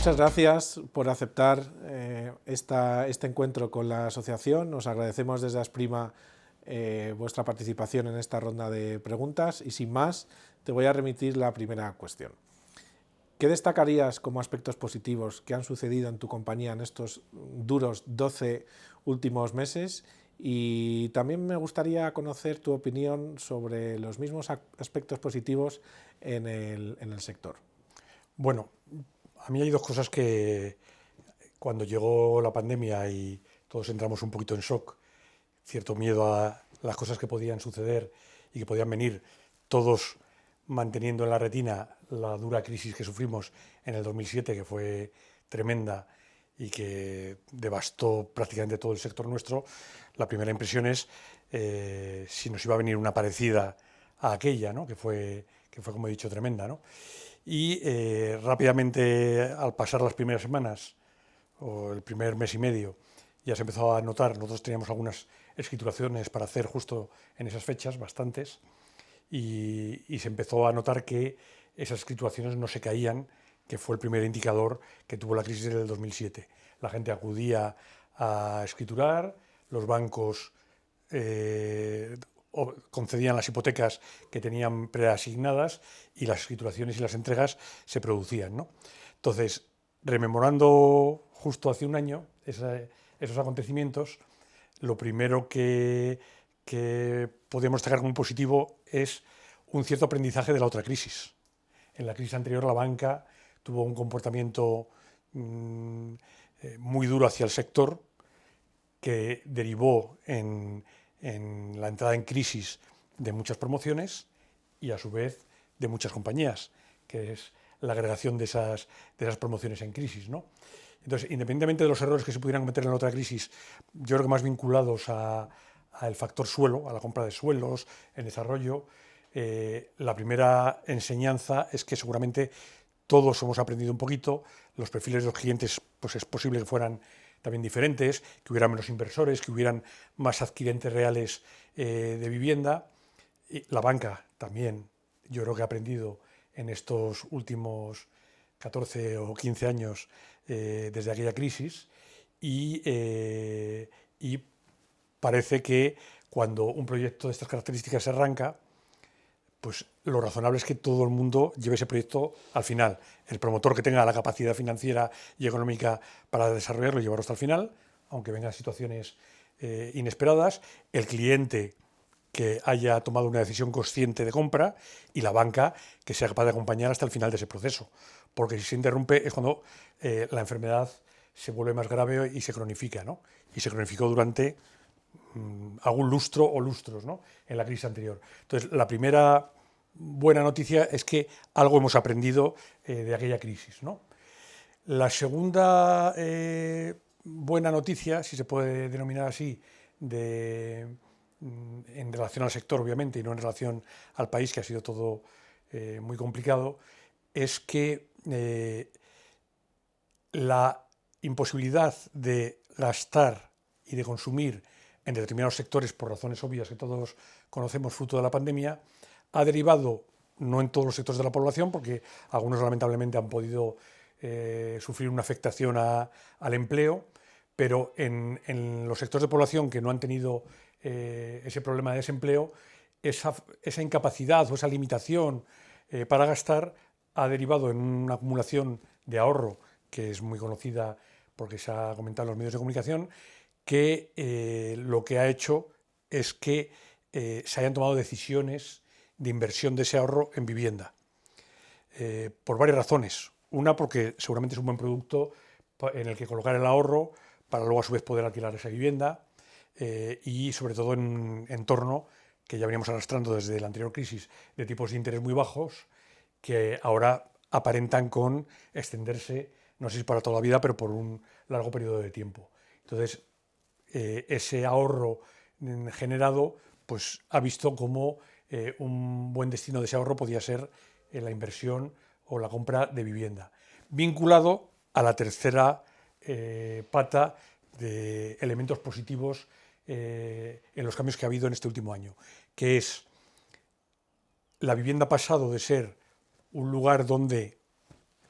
Muchas gracias por aceptar este encuentro con la asociación. Os agradecemos desde Asprima vuestra participación en esta ronda de preguntas y sin más te voy a remitir la primera cuestión. ¿Qué destacarías como aspectos positivos que han sucedido en tu compañía en estos duros 12 últimos meses? Y también me gustaría conocer tu opinión sobre los mismos aspectos positivos en el sector. Bueno, a mí hay dos cosas que cuando llegó la pandemia y todos entramos un poquito en shock, cierto miedo a las cosas que podían suceder y que podían venir, todos manteniendo en la retina la dura crisis que sufrimos en el 2007, que fue tremenda y que devastó prácticamente todo el sector nuestro. La primera impresión es si nos iba a venir una parecida a aquella, ¿no? que fue, como he dicho, tremenda, ¿no? Y rápidamente, al pasar las primeras semanas o el primer mes y medio, ya se empezó a notar. Nosotros teníamos algunas escrituraciones para hacer justo en esas fechas, bastantes, y se empezó a notar que esas escrituraciones no se caían, que fue el primer indicador que tuvo la crisis del 2007. La gente acudía a escriturar, los bancos concedían las hipotecas que tenían preasignadas y las escrituraciones y las entregas se producían, ¿no? Entonces, rememorando justo hace un año esos acontecimientos, lo primero que podemos destacar como positivo es un cierto aprendizaje de la otra crisis. En la crisis anterior la banca tuvo un comportamiento muy duro hacia el sector, que derivó en la entrada en crisis de muchas promociones y a su vez de muchas compañías, que es la agregación de esas promociones en crisis, ¿no? Entonces, independientemente de los errores que se pudieran cometer en la otra crisis, yo creo que más vinculados al factor suelo, a la compra de suelos, el desarrollo, la primera enseñanza es que seguramente todos hemos aprendido un poquito. Los perfiles de los clientes, pues es posible que fueran también diferentes, que hubiera menos inversores, que hubieran más adquirentes reales de vivienda. Y la banca también, yo creo que ha aprendido en estos últimos 14 o 15 años desde aquella crisis y parece que cuando un proyecto de estas características se arranca, pues lo razonable es que todo el mundo lleve ese proyecto al final. El promotor que tenga la capacidad financiera y económica para desarrollarlo y llevarlo hasta el final, aunque vengan situaciones inesperadas, el cliente que haya tomado una decisión consciente de compra y la banca que sea capaz de acompañar hasta el final de ese proceso. Porque si se interrumpe es cuando la enfermedad se vuelve más grave y se cronifica, ¿no? Y se cronificó durante algún lustro o lustros, ¿no? En la crisis anterior. Entonces, la primera buena noticia es que algo hemos aprendido de aquella crisis, ¿no? La segunda buena noticia, si se puede denominar así, en relación al sector, obviamente, y no en relación al país, que ha sido todo muy complicado, es que la imposibilidad de gastar y de consumir en determinados sectores, por razones obvias que todos conocemos, fruto de la pandemia, ha derivado, no en todos los sectores de la población, porque algunos lamentablemente han podido sufrir una afectación al empleo, pero en los sectores de población que no han tenido ese problema de desempleo, esa incapacidad o esa limitación para gastar ha derivado en una acumulación de ahorro que es muy conocida porque se ha comentado en los medios de comunicación, que lo que ha hecho es que se hayan tomado decisiones de inversión de ese ahorro en vivienda, por varias razones. Una, porque seguramente es un buen producto en el que colocar el ahorro para luego a su vez poder alquilar esa vivienda, y sobre todo en un entorno que ya veníamos arrastrando desde la anterior crisis de tipos de interés muy bajos, que ahora aparentan con extenderse, no sé si para toda la vida, pero por un largo periodo de tiempo. Entonces, ese ahorro generado pues ha visto como un buen destino de ese ahorro podía ser la inversión o la compra de vivienda, vinculado a la tercera pata de elementos positivos en los cambios que ha habido en este último año, que es la vivienda ha pasado de ser un lugar donde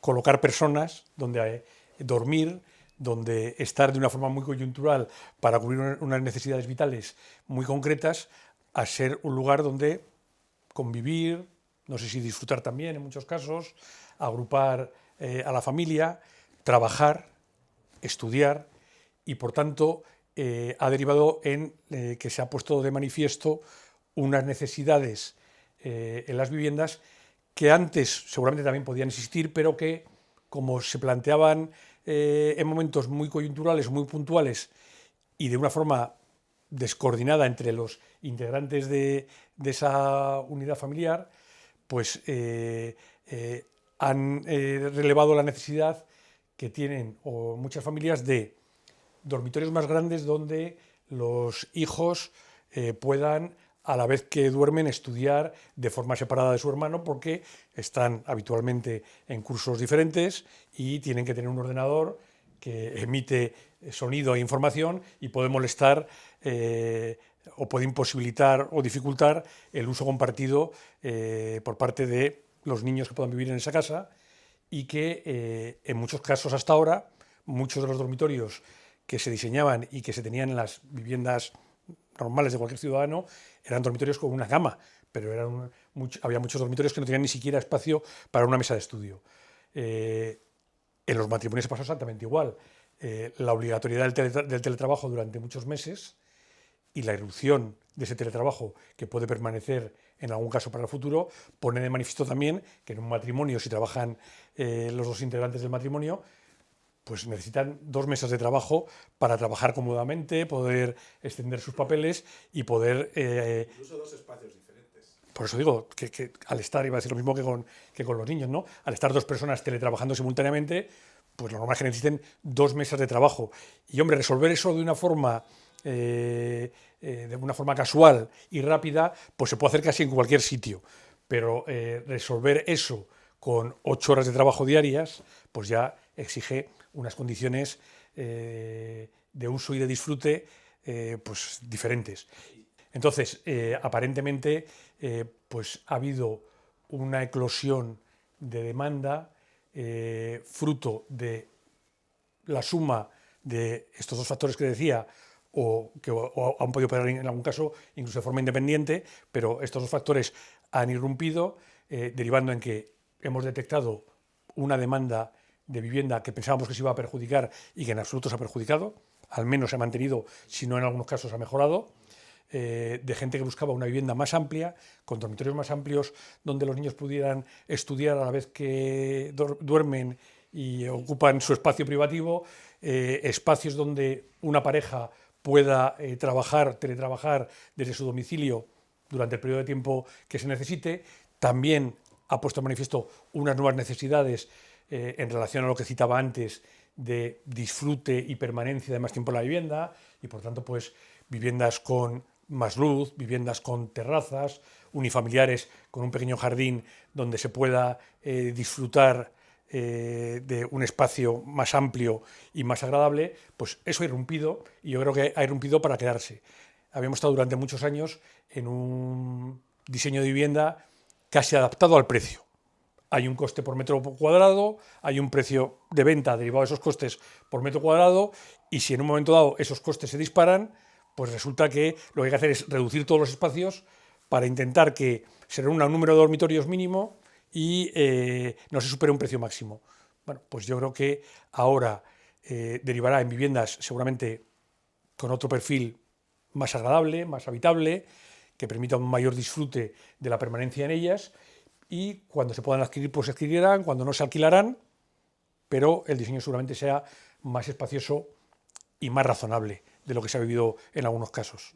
colocar personas, donde dormir, donde estar de una forma muy coyuntural para cubrir unas necesidades vitales muy concretas, a ser un lugar donde convivir, no sé si disfrutar también en muchos casos, agrupar a la familia, trabajar, estudiar, y por tanto ha derivado en que se ha puesto de manifiesto unas necesidades en las viviendas que antes seguramente también podían existir, pero que, como se planteaban en momentos muy coyunturales, muy puntuales y de una forma descoordinada entre los integrantes de esa unidad familiar, pues han relevado la necesidad que tienen muchas familias de dormitorios más grandes donde los hijos puedan, a la vez que duermen, estudiar de forma separada de su hermano, porque están habitualmente en cursos diferentes y tienen que tener un ordenador que emite sonido e información y puede molestar o puede imposibilitar o dificultar el uso compartido por parte de los niños que puedan vivir en esa casa, y que en muchos casos hasta ahora muchos de los dormitorios que se diseñaban y que se tenían en las viviendas normales de cualquier ciudadano eran dormitorios con una cama, pero había muchos dormitorios que no tenían ni siquiera espacio para una mesa de estudio. En los matrimonios se pasó exactamente igual. La obligatoriedad del teletrabajo durante muchos meses y la irrupción de ese teletrabajo, que puede permanecer en algún caso para el futuro, pone de manifiesto también que en un matrimonio, si trabajan los dos integrantes del matrimonio, pues necesitan 2 mesas de trabajo para trabajar cómodamente, poder extender sus papeles y poder... Incluso 2 espacios diferentes. Por eso digo que al estar, iba a decir lo mismo que con los niños, ¿no? Al estar 2 personas teletrabajando simultáneamente, pues lo normal es que necesiten 2 mesas de trabajo. Y, hombre, resolver eso de una forma casual y rápida, pues se puede hacer casi en cualquier sitio. Pero resolver eso con 8 horas de trabajo diarias, pues ya exige unas condiciones de uso y de disfrute pues diferentes. Entonces, aparentemente, pues ha habido una eclosión de demanda fruto de la suma de estos 2 factores que decía, o que han podido operar en algún caso incluso de forma independiente, pero estos 2 factores han irrumpido, derivando en que hemos detectado una demanda de vivienda que pensábamos que se iba a perjudicar y que en absoluto se ha perjudicado, al menos se ha mantenido, si no en algunos casos ha mejorado, de gente que buscaba una vivienda más amplia, con dormitorios más amplios, donde los niños pudieran estudiar a la vez que duermen y ocupan su espacio privativo, espacios donde una pareja pueda teletrabajar desde su domicilio durante el periodo de tiempo que se necesite. También ha puesto en manifiesto unas nuevas necesidades en relación a lo que citaba antes de disfrute y permanencia de más tiempo en la vivienda, y por tanto pues viviendas con más luz, viviendas con terrazas, unifamiliares con un pequeño jardín donde se pueda disfrutar de un espacio más amplio y más agradable. Pues eso ha irrumpido, y yo creo que ha irrumpido para quedarse. Habíamos estado durante muchos años en un diseño de vivienda casi adaptado al precio. Hay un coste por metro cuadrado, hay un precio de venta derivado de esos costes por metro cuadrado, y si en un momento dado esos costes se disparan, pues resulta que lo que hay que hacer es reducir todos los espacios para intentar que se reúna un número de dormitorios mínimo y no se supere un precio máximo. Bueno, pues yo creo que ahora derivará en viviendas seguramente con otro perfil más agradable, más habitable, que permita un mayor disfrute de la permanencia en ellas, y cuando se puedan adquirir, pues se adquirirán, cuando no se alquilarán, pero el diseño seguramente sea más espacioso y más razonable de lo que se ha vivido en algunos casos.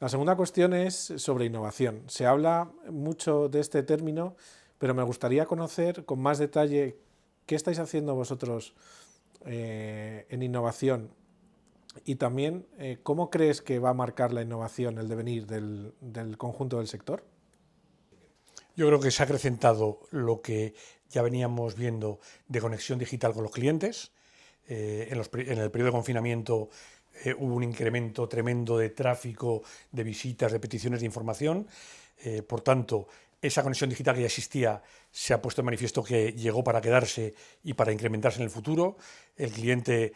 La segunda cuestión es sobre innovación. Se habla mucho de este término, pero me gustaría conocer con más detalle qué estáis haciendo vosotros en innovación, y también cómo crees que va a marcar la innovación el devenir del conjunto del sector. Yo creo que se ha acrecentado lo que ya veníamos viendo de conexión digital con los clientes. En el periodo de confinamiento hubo un incremento tremendo de tráfico, de visitas, de peticiones de información. Por tanto, esa conexión digital que ya existía se ha puesto de manifiesto que llegó para quedarse y para incrementarse en el futuro. El cliente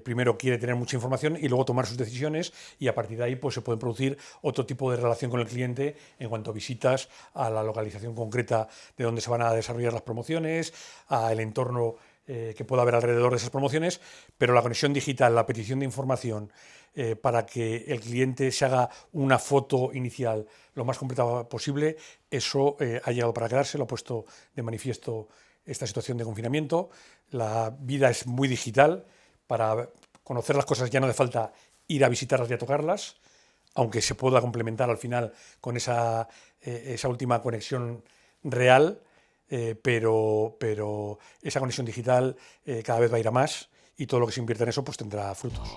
primero quiere tener mucha información y luego tomar sus decisiones, y a partir de ahí pues, se pueden producir otro tipo de relación con el cliente en cuanto a visitas a la localización concreta de donde se van a desarrollar las promociones, al entorno que pueda haber alrededor de esas promociones, pero la conexión digital, la petición de información para que el cliente se haga una foto inicial lo más completa posible, eso ha llegado para quedarse, lo ha puesto de manifiesto esta situación de confinamiento. La vida es muy digital, para conocer las cosas ya no hace falta ir a visitarlas y a tocarlas, aunque se pueda complementar al final con esa última conexión real. Pero esa conexión digital cada vez va a ir a más, y todo lo que se invierte en eso pues tendrá frutos.